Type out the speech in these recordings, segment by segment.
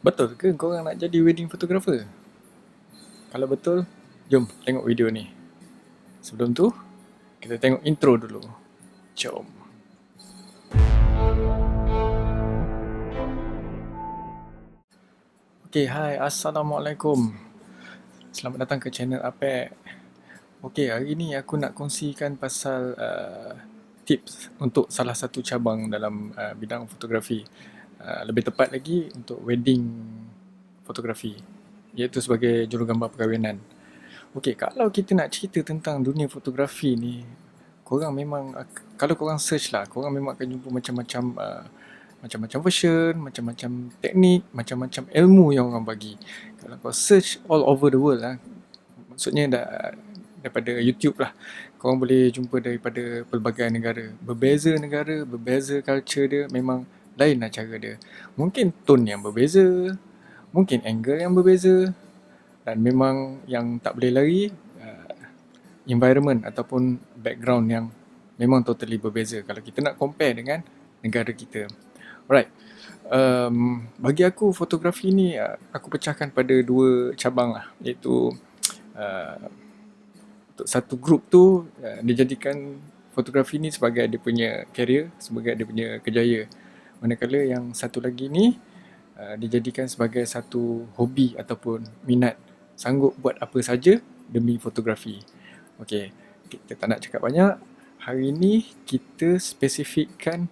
Betul ke korang nak jadi wedding photographer? Kalau betul, jom tengok video ni. Sebelum tu, kita tengok intro dulu. Jom. Okay, hai. Assalamualaikum. Selamat datang ke channel Apek. Okay, hari ni aku nak kongsikan pasal tips untuk salah satu cabang dalam bidang fotografi. Lebih tepat lagi untuk wedding fotografi, iaitu sebagai jurugambar perkahwinan. Okey, kalau kita nak cerita tentang dunia fotografi ni, korang memang kalau korang search lah, korang memang akan jumpa macam-macam macam-macam version, macam-macam teknik, macam-macam ilmu yang orang bagi. Kalau kau search all over the world lah, maksudnya daripada YouTube lah, korang boleh jumpa daripada pelbagai negara, berbeza culture dia, memang lain lah cara dia. Mungkin tone yang berbeza, mungkin angle yang berbeza, dan memang yang tak boleh lari environment ataupun background yang memang totally berbeza kalau kita nak compare dengan negara kita. Alright. Bagi aku fotografi ni aku pecahkan pada dua cabang lah, iaitu uh, untuk satu group tu dia jadikan fotografi ni sebagai dia punya career, sebagai dia punya kerjaya. Manakala yang satu lagi ni dijadikan sebagai satu hobi ataupun minat, sanggup buat apa saja demi fotografi. Okey, kita tak nak cakap banyak. Hari ni kita spesifikkan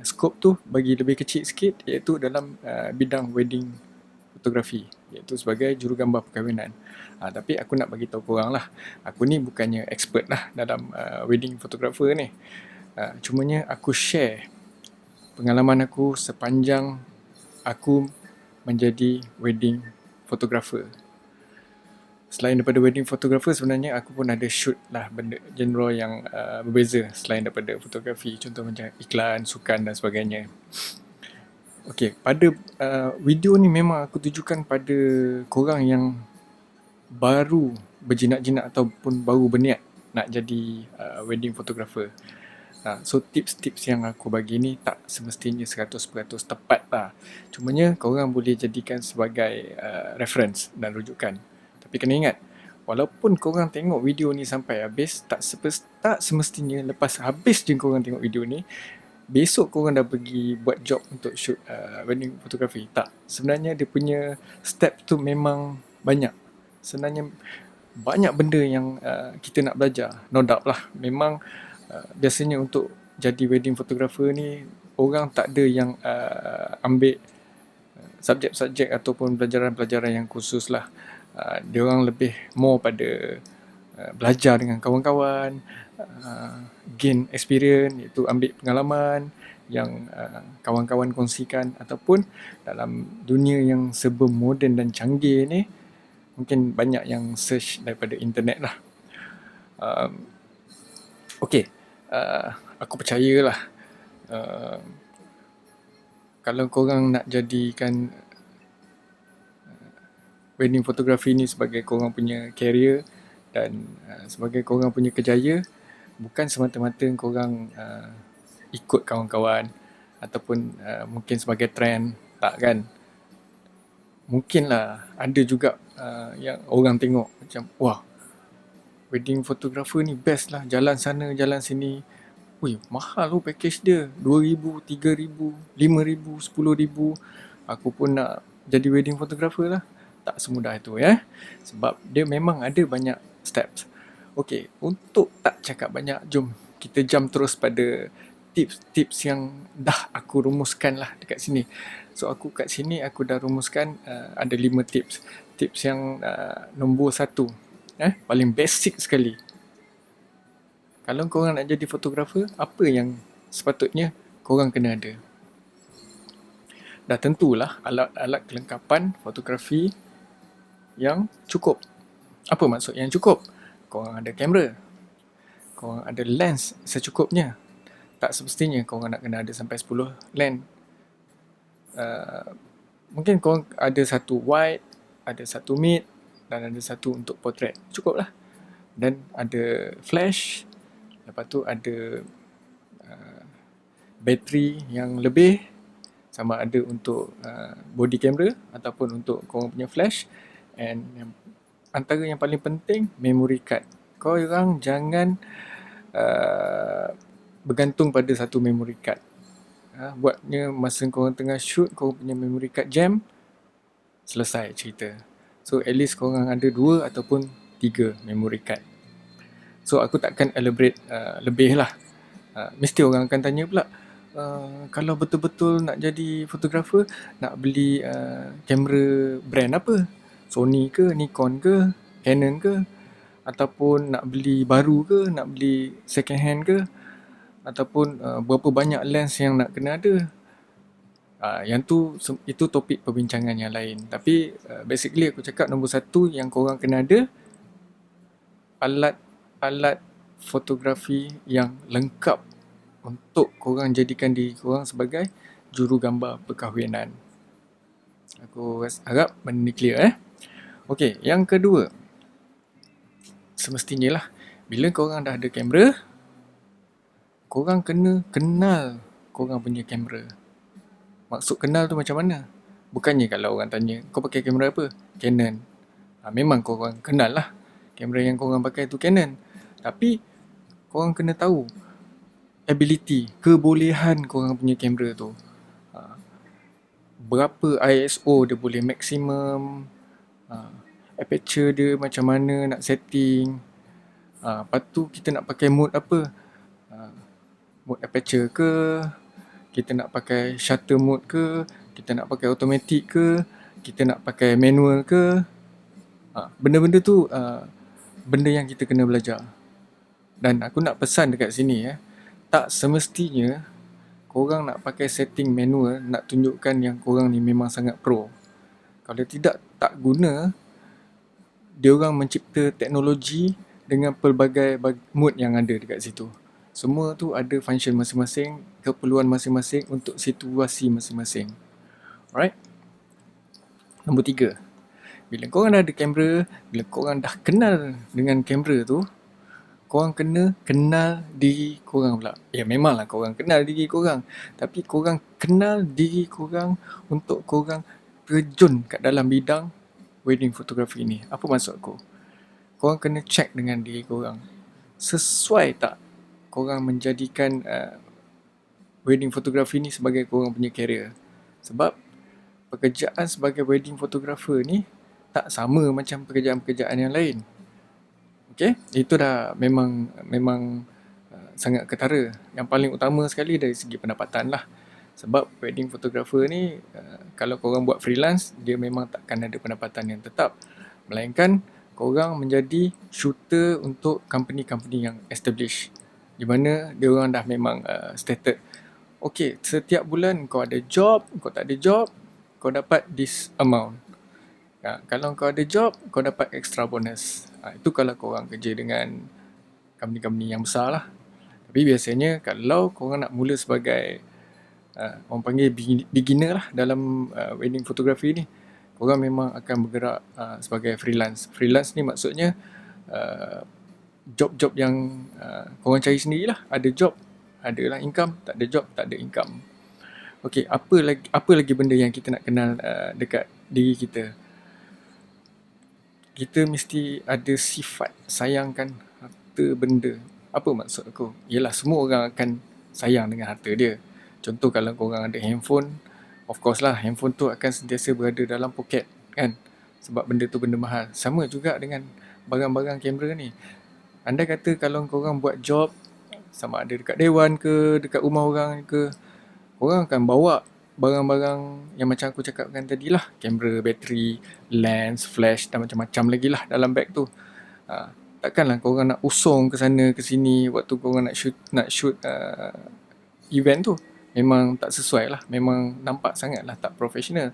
skop tu bagi lebih kecil sikit, iaitu dalam bidang wedding fotografi, iaitu sebagai jurugambar perkahwinan. Tapi aku nak bagi tahu korang lah, aku ni bukannya expert lah dalam wedding photographer ni. Cumanya aku share pengalaman aku sepanjang aku menjadi wedding photographer. Selain daripada wedding photographer, sebenarnya aku pun ada shoot lah benda genre yang berbeza selain daripada fotografi, contoh macam iklan, sukan dan sebagainya. Okey, pada video ni memang aku tujukan pada korang yang baru berjinak-jinak ataupun baru berniat nak jadi wedding photographer. So tips-tips yang aku bagi ni tak semestinya 100% tepat lah. Cumanya korang boleh jadikan sebagai reference dan rujukan. Tapi kena ingat, walaupun korang tengok video ni sampai habis, tak semestinya lepas habis je korang tengok video ni, besok korang dah pergi buat job untuk shoot wedding photography. Tak, sebenarnya dia punya step tu memang banyak. Sebenarnya banyak benda yang kita nak belajar. No doubt lah, memang biasanya untuk jadi wedding photographer ni orang tak ada yang ambil subjek-subjek ataupun pelajaran-pelajaran yang khusus lah. Dia orang lebih more pada belajar dengan kawan-kawan, gain experience, iaitu ambil pengalaman yang kawan-kawan kongsikan, ataupun dalam dunia yang serba moden dan canggih ni mungkin banyak yang search daripada internet lah. Okay, aku percayalah kalau korang nak jadikan wedding photography ni sebagai korang punya career dan sebagai korang punya kerjaya, bukan semata-mata korang ikut kawan-kawan ataupun mungkin sebagai trend, tak kan. Mungkinlah ada juga yang orang tengok macam, wah, wedding photographer ni best lah, jalan sana jalan sini. Wih, mahal tu package dia, 2,000, 3,000, 5,000, 10,000. Aku pun nak jadi wedding photographer lah. Tak semudah itu ya. Sebab dia memang ada banyak steps. Okey, untuk tak cakap banyak, jom kita jump terus pada tips-tips yang dah aku rumuskan lah dekat sini. So aku kat sini aku dah rumuskan ada 5 tips. Tips yang nombor 1, paling basic sekali. Kalau korang nak jadi fotografer, apa yang sepatutnya korang kena ada? Dah tentulah alat-alat kelengkapan fotografi yang cukup. Apa maksud yang cukup? Korang ada kamera, korang ada lens secukupnya. Tak semestinya korang nak kena ada sampai 10 lens. Mungkin korang ada satu wide, ada satu mid, dan ada satu untuk portrait. Cukup lah. Dan ada flash, lepas tu ada bateri yang lebih, sama ada untuk body camera ataupun untuk korang punya flash. And antara yang paling penting, memory card. Korang jangan bergantung pada satu memory card. Buatnya masa korang tengah shoot, korang punya memory card jam, selesai cerita. So at least korang ada 2 ataupun 3 memory card. So aku takkan elaborate lebih lah. Mesti orang akan tanya pula, kalau betul-betul nak jadi fotografer, nak beli kamera brand apa? Sony ke, Nikon ke, Canon ke? Ataupun nak beli baru ke, nak beli second hand ke? Ataupun berapa banyak lens yang nak kena ada? Yang tu, itu topik perbincangan yang lain. Tapi basically aku cakap nombor 1 yang korang kena ada, alat fotografi yang lengkap untuk korang jadikan diri korang sebagai juru gambar perkahwinan. Aku harap benda ni clear. Okey, yang kedua, semestinya lah, bila korang dah ada kamera, korang kena kenal korang punya kamera. Maksud kenal tu macam mana? Bukannya kalau orang tanya, kau pakai kamera apa? Canon. Memang korang kenal lah kamera yang korang pakai tu Canon. Tapi korang kena tahu ability, kebolehan korang punya kamera tu. Berapa ISO dia boleh maksimum, aperture dia macam mana nak setting. Lepas tu kita nak pakai mode apa? Mode aperture ke? Kita nak pakai shutter mode ke? Kita nak pakai automatic ke? Kita nak pakai manual ke? Benda-benda tu benda yang kita kena belajar. Dan aku nak pesan dekat sini tak semestinya korang nak pakai setting manual nak tunjukkan yang korang ni memang sangat pro. Kalau tidak, tak guna diorang mencipta teknologi dengan pelbagai mode yang ada dekat situ. Semua tu ada function masing-masing, keperluan masing-masing untuk situasi masing-masing. Alright? Nombor 3. Bila korang dah ada kamera, bila korang dah kenal dengan kamera tu, korang kena kenal diri korang pula. Ya memanglah korang kenal diri korang, tapi korang kenal diri korang untuk korang terjun kat dalam bidang wedding photography ni. Apa maksud aku? Korang kena check dengan diri korang. Sesuai tak korang menjadikan wedding photography ni sebagai korang punya career? Sebab pekerjaan sebagai wedding photographer ni tak sama macam pekerjaan-pekerjaan yang lain. Okay? Itu dah memang sangat ketara. Yang paling utama sekali dari segi pendapatan lah. Sebab wedding photographer ni kalau korang buat freelance, dia memang takkan ada pendapatan yang tetap. Melainkan korang menjadi shooter untuk company-company yang established, di mana dia orang dah memang stated, okay, setiap bulan kau ada job, kau tak ada job, kau dapat this amount. Kalau kau ada job, kau dapat extra bonus. Itu kalau korang kerja dengan company-company yang besar lah. Tapi biasanya kalau korang nak mula sebagai orang panggil beginner lah dalam wedding photography ni, korang memang akan bergerak sebagai freelance. Freelance ni maksudnya job-job yang korang cari sendirilah. Ada job, adalah income. Tak ada job, tak ada income. Okay, apa lagi benda yang kita nak kenal dekat diri kita? Kita mesti ada sifat sayangkan harta benda. Apa maksud aku? Yelah, semua orang akan sayang dengan harta dia. Contoh kalau korang ada handphone, of course lah, handphone tu akan sentiasa berada dalam poket kan? Sebab benda tu benda mahal. Sama juga dengan barang-barang kamera ni. Andai kata kalau korang buat job, sama ada dekat dewan ke, dekat rumah orang ke, korang akan bawa barang-barang yang macam aku cakapkan tadi lah. Kamera, bateri, lens, flash dan macam-macam lagi lah dalam beg tu. Takkanlah korang nak usung ke sana ke sini waktu korang nak shoot event tu. Memang tak sesuai lah. Memang nampak sangat lah tak profesional.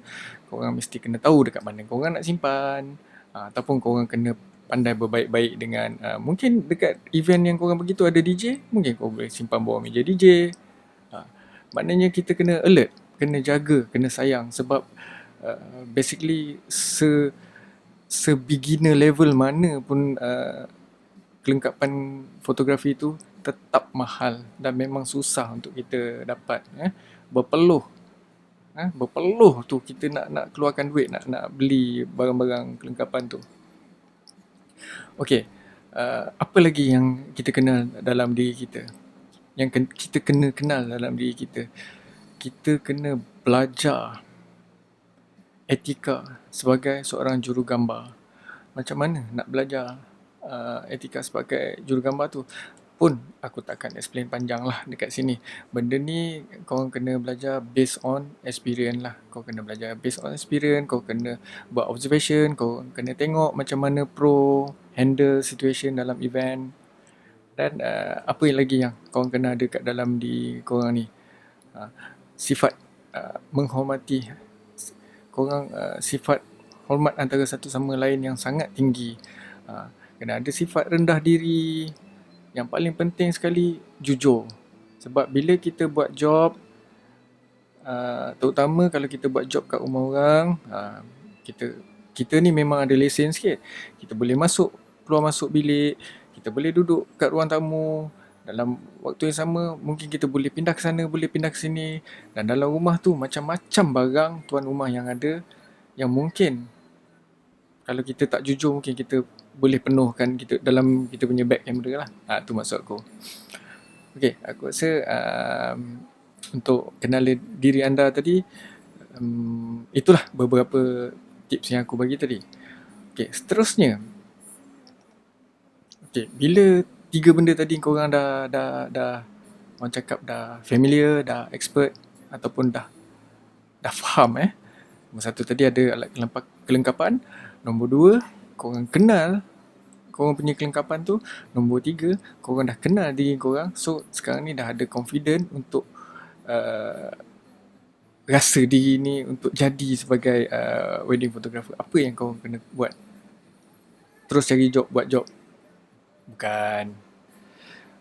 Korang mesti kena tahu dekat mana korang nak simpan. Ataupun korang kena pandai berbaik-baik dengan mungkin dekat event yang korang pergi tu ada DJ, mungkin korang boleh simpan bawah meja DJ. Maknanya kita kena alert, kena jaga, kena sayang. Sebab basically se-beginner level mana pun kelengkapan fotografi tu tetap mahal dan memang susah untuk kita dapat. Berpeluh berpeluh tu kita nak keluarkan duit, nak beli barang-barang kelengkapan tu. Okey, apa lagi yang kita kenal dalam diri kita? Yang kita kena kenal dalam diri kita. Kita kena belajar etika sebagai seorang jurugambar. Macam mana nak belajar etika sebagai jurugambar tu? Pun aku takkan explain panjang lah dekat sini. Benda ni kau kena belajar based on experience lah. Kau kena belajar based on experience, kau kena buat observation, kau kena tengok macam mana pro handle situation dalam event. Dan apa lagi yang kau kena ada kat dalam di korang ni? Sifat menghormati. Korang sifat hormat antara satu sama lain yang sangat tinggi. Kena ada sifat rendah diri. Yang paling penting sekali, jujur. Sebab bila kita buat job, terutama kalau kita buat job kat rumah orang, kita ni memang ada lesen sikit. Kita boleh keluar masuk bilik, kita boleh duduk kat ruang tamu. Dalam waktu yang sama, mungkin kita boleh pindah ke sana, boleh pindah ke sini. Dan dalam rumah tu, macam-macam barang tuan rumah yang ada, yang mungkin kalau kita tak jujur, mungkin kita boleh penuhkan kita dalam kita punya back camera lah. Tu maksud aku. Okay, aku rasa untuk kenal diri anda tadi, itulah beberapa tips yang aku bagi tadi. Okay, seterusnya. Okay, bila 3 benda tadi korang dah orang cakap dah familiar, dah expert ataupun dah faham Nombor 1 tadi ada alat kelengkapan. Nombor 2, korang kenal korang punya kelengkapan tu. Nombor 3, korang dah kenal diri korang. So sekarang ni dah ada confident untuk rasa diri ni untuk jadi sebagai wedding photographer. Apa yang korang kena buat? Terus cari job, buat job? Bukan.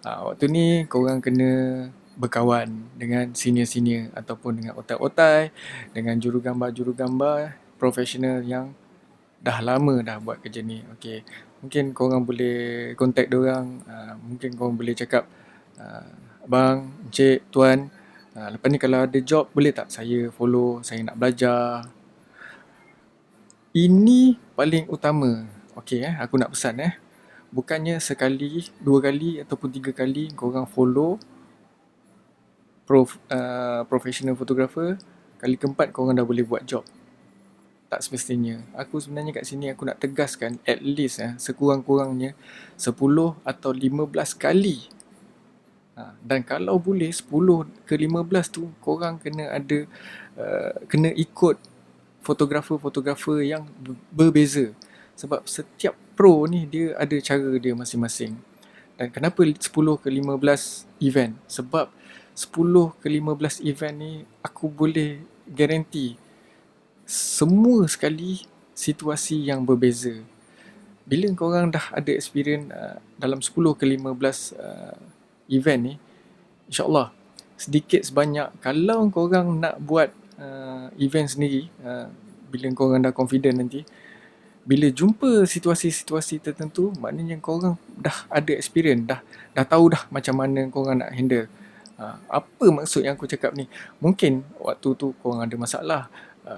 Waktu ni korang kena berkawan dengan senior-senior ataupun dengan otai-otai, dengan jurugambar-jurugambar profesional yang dah lama dah buat kerja ni. Okay. Mungkin korang boleh contact diorang. Mungkin korang boleh cakap, abang, encik, tuan, lepas ni kalau ada job boleh tak saya follow, saya nak belajar. Ini paling utama. Okay, aku nak pesan bukannya sekali, 2 kali ataupun 3 kali korang follow professional photographer, kali keempat korang dah boleh buat job. Tak semestinya. Aku sebenarnya kat sini aku nak tegaskan at least sekurang-kurangnya 10 atau 15 kali. Dan kalau boleh 10 ke 15 tu korang kena ada kena ikut fotografer-fotografer yang berbeza. Sebab setiap pro ni dia ada cara dia masing-masing. Dan kenapa 10 ke 15 event? Sebab 10 ke 15 event ni aku boleh guarantee semua sekali situasi yang berbeza. Bila korang dah ada experience dalam 10 ke 15 event ni, insyaAllah sedikit sebanyak kalau korang nak buat event sendiri, bila korang dah confident nanti, bila jumpa situasi-situasi tertentu, maknanya korang dah ada experience, dah tahu dah macam mana korang nak handle. Apa maksud yang aku cakap ni? Mungkin waktu tu korang ada masalah,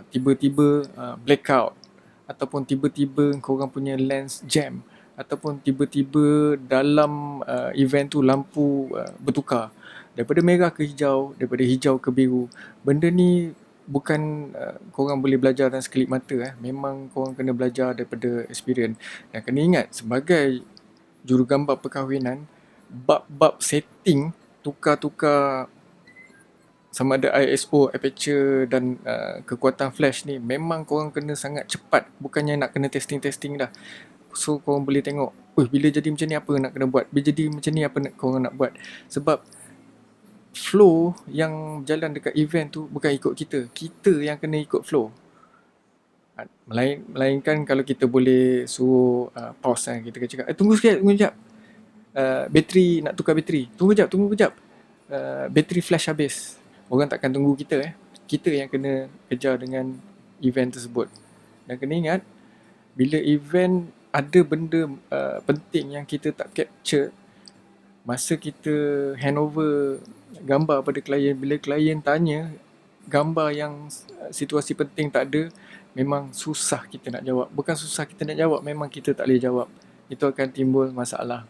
tiba-tiba blackout, ataupun tiba-tiba korang punya lens jam, ataupun tiba-tiba dalam event tu lampu bertukar daripada merah ke hijau, daripada hijau ke biru. Benda ni bukan korang boleh belajar dalam sekelip mata. Memang korang kena belajar daripada experience. Dan kena ingat, sebagai jurugambar perkahwinan, bab-bab setting, tukar-tukar sama ada ISO, aperture dan kekuatan flash ni, memang korang kena sangat cepat. Bukannya nak kena testing-testing dah. So korang boleh tengok, bila jadi macam ni apa nak kena buat, bila jadi macam ni apa korang nak buat. Sebab flow yang berjalan dekat event tu bukan ikut kita yang kena ikut flow. Melainkan kalau kita boleh suruh pause kita kena cakap, tunggu sekejap, bateri, nak tukar bateri, tunggu kejap, bateri flash habis. Orang takkan tunggu kita. Kita yang kena kejar dengan event tersebut. Dan kena ingat, bila event ada benda penting yang kita tak capture, masa kita handover gambar pada klien, bila klien tanya gambar yang situasi penting tak ada, memang susah kita nak jawab. Bukan susah kita nak jawab, memang kita tak boleh jawab. Itu akan timbul masalah.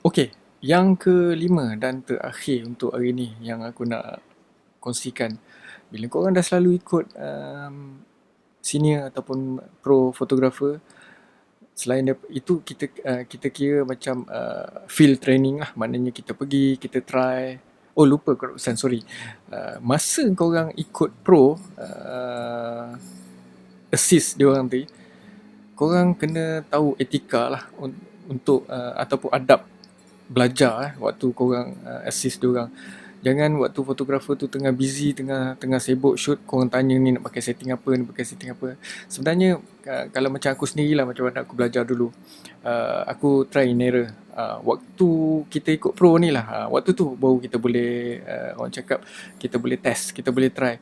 Okey, yang kelima dan terakhir untuk hari ni yang aku nak kongsikan. Bila korang dah selalu ikut senior ataupun pro photographer, selain itu kita kira macam field training lah. Maknanya kita pergi, kita try. Oh lupa korang, sorry. Masa korang ikut pro assist diorang tu, korang kena tahu etika lah untuk ataupun adab belajar waktu korang assist diorang. Jangan waktu fotografer tu tengah busy, tengah sibuk shoot, korang tanya ni nak pakai setting apa, ni pakai setting apa. Sebenarnya kalau macam aku sendirilah, macam mana aku belajar dulu, aku try and error. Waktu kita ikut pro ni lah, waktu tu baru kita boleh orang cakap, kita boleh test, kita boleh try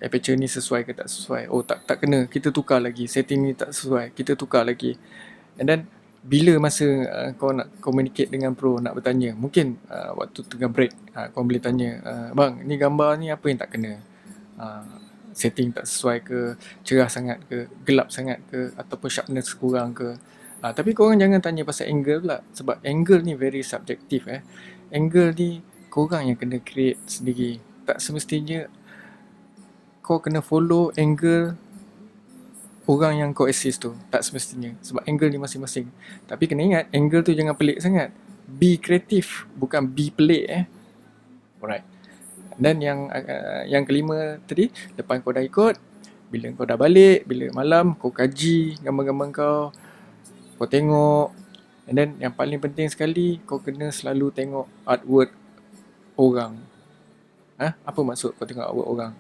aperture ni sesuai ke tak sesuai. Oh tak kena, kita tukar lagi. Setting ni tak sesuai, kita tukar lagi. And then bila masa kau nak communicate dengan pro, nak bertanya, mungkin waktu tengah break, kau boleh tanya, bang, ni gambar ni apa yang tak kena, setting tak sesuai ke, cerah sangat ke, gelap sangat ke, ataupun sharpness kurang ke. Tapi korang jangan tanya pasal angle pula, sebab angle ni very subjektif. Angle ni korang yang kena create sendiri. Tak semestinya kau kena follow angle orang yang kau assist tu, tak semestinya, sebab angle ni masing-masing. Tapi kena ingat, angle tu jangan pelik sangat. Be kreatif, bukan be pelik. Alright. Dan yang kelima tadi, lepas kau dah ikut, bila kau dah balik, bila malam, kau kaji gambar-gambar kau tengok. And then yang paling penting sekali, kau kena selalu tengok artwork orang. Apa maksud kau tengok artwork orang?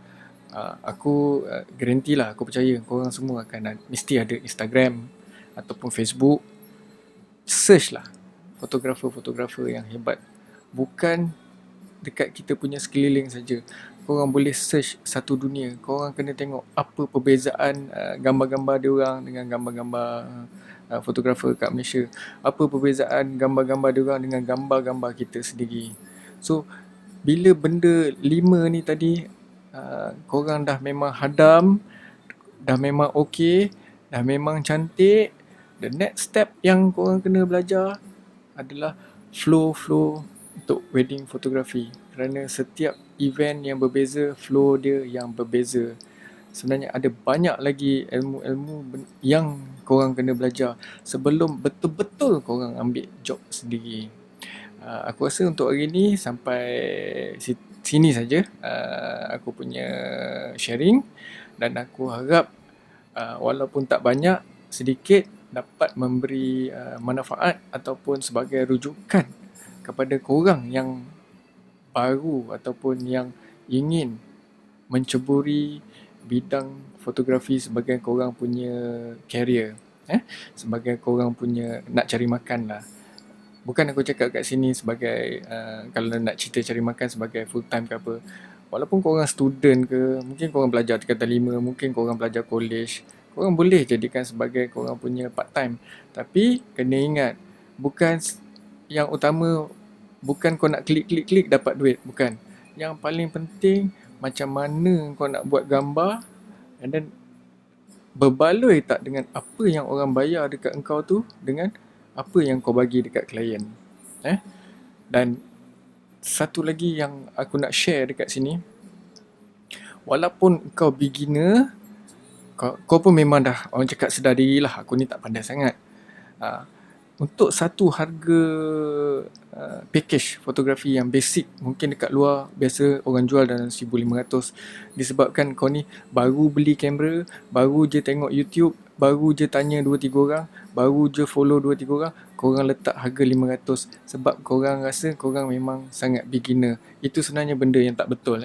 Aku guarantee lah, aku percaya korang semua akan mesti ada Instagram ataupun Facebook. Search lah fotografer-fotografer yang hebat. Bukan dekat kita punya sekeliling saja. Korang boleh search satu dunia. Korang kena tengok apa perbezaan gambar-gambar diorang dengan gambar-gambar fotografer kat Malaysia. Apa perbezaan gambar-gambar diorang dengan gambar-gambar kita sendiri. So bila benda 5 ni tadi korang dah memang hadam, dah memang okey, dah memang cantik, the next step yang korang kena belajar adalah flow untuk wedding photography. Kerana setiap event yang berbeza, flow dia yang berbeza. Sebenarnya ada banyak lagi ilmu-ilmu yang korang kena belajar sebelum betul-betul korang ambil job sendiri. Aku rasa untuk hari ni sampai sini saja aku punya sharing, dan aku harap walaupun tak banyak, sedikit dapat memberi manfaat ataupun sebagai rujukan kepada korang yang baru ataupun yang ingin menceburi bidang fotografi sebagai korang punya career, sebagai korang punya nak cari makan lah. Bukan aku cakap kat sini sebagai kalau nak cerita cari makan sebagai full time ke apa. Walaupun korang student ke, mungkin korang belajar tingkatan 5, mungkin korang belajar college, korang boleh jadikan sebagai korang punya part time. Tapi kena ingat, bukan yang utama, bukan kau nak klik dapat duit, bukan. Yang paling penting, macam mana kau nak buat gambar, and then berbaloi tak dengan apa yang orang bayar dekat engkau tu dengan apa yang kau bagi dekat klien. Dan satu lagi yang aku nak share dekat sini, walaupun kau beginner, kau pun memang dah, orang cakap sedar diri lah, aku ni tak pandai sangat. Untuk satu harga package fotografi yang basic, mungkin dekat luar biasa orang jual dalam 1,500. Disebabkan kau ni baru beli kamera, baru je tengok YouTube, baru je tanya 2-3 orang, baru je follow 2-3 orang, korang letak harga 500 sebab korang rasa korang memang sangat beginner. Itu sebenarnya benda yang tak betul.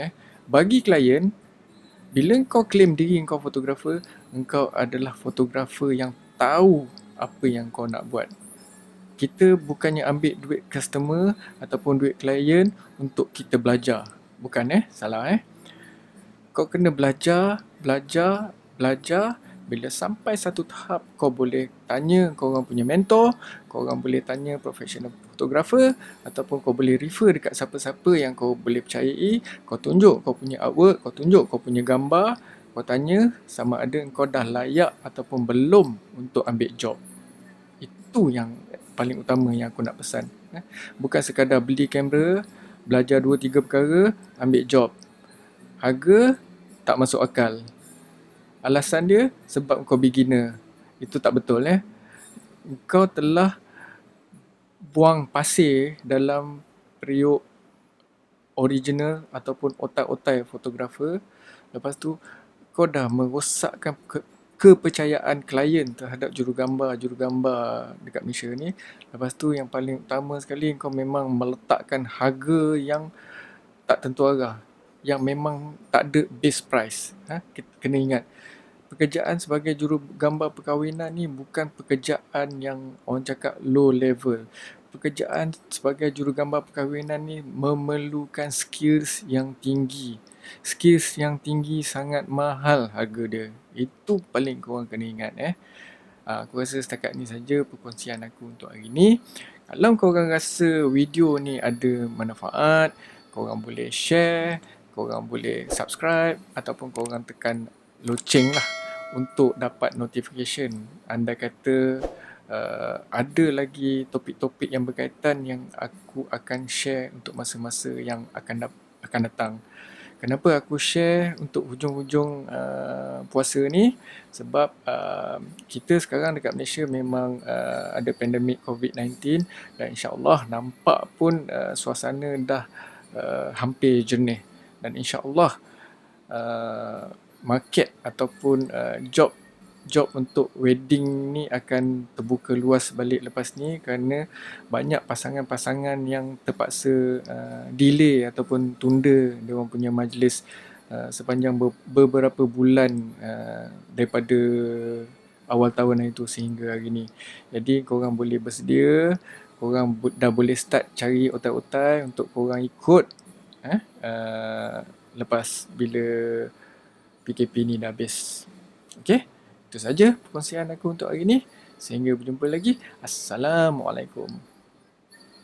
Bagi klien, bila kau claim diri kau fotografer, engkau adalah fotografer yang tahu apa yang kau nak buat. Kita bukannya ambil duit customer ataupun duit klien untuk kita belajar. Bukan salah. Kau kena belajar. Bila sampai satu tahap, kau boleh tanya korang punya mentor, korang boleh tanya professional fotografer, ataupun kau boleh refer dekat siapa-siapa yang kau boleh percayai. Kau tunjuk kau punya artwork, kau tunjuk kau punya gambar, kau tanya sama ada kau dah layak ataupun belum untuk ambil job. Itu yang paling utama yang aku nak pesan. Bukan sekadar beli kamera, belajar 2-3 perkara, ambil job. Harga tak masuk akal. Alasan dia sebab kau beginner. Itu tak betul. Kau telah buang pasir dalam periuk original ataupun otak-otak fotografer. Lepas tu kau dah merosakkan kepercayaan klien terhadap jurugambar dekat Malaysia ni. Lepas tu yang paling utama sekali, kau memang meletakkan harga yang tak tentu arah, yang memang tak ada base price. Kena ingat, pekerjaan sebagai jurugambar perkahwinan ni bukan pekerjaan yang orang cakap low level. Pekerjaan sebagai jurugambar perkahwinan ni memerlukan skills yang tinggi. Skills yang tinggi sangat mahal harga dia. Itu paling korang kena ingat. Aku rasa setakat ni saja perkongsian aku untuk hari ni. Kalau korang rasa video ni ada manfaat, korang boleh share, korang boleh subscribe ataupun korang tekan loceng lah untuk dapat notification. Anda kata ada lagi topik-topik yang berkaitan yang aku akan share untuk masa-masa yang akan datang. Kenapa aku share untuk hujung-hujung puasa ni? Sebab kita sekarang dekat Malaysia memang ada pandemik COVID-19 dan insya-Allah nampak pun suasana dah hampir jernih. Dan insya-Allah market ataupun job untuk wedding ni akan terbuka luas balik lepas ni, kerana banyak pasangan-pasangan yang terpaksa delay ataupun tunda dia orang punya majlis sepanjang beberapa bulan daripada awal tahun hari tu sehingga hari ni. Jadi korang boleh bersedia, korang dah boleh start cari otai-otai untuk korang ikut lepas bila PKP ni dah habis. Okey? Itu saja perkongsian aku untuk hari ni. Sehingga berjumpa lagi. Assalamualaikum.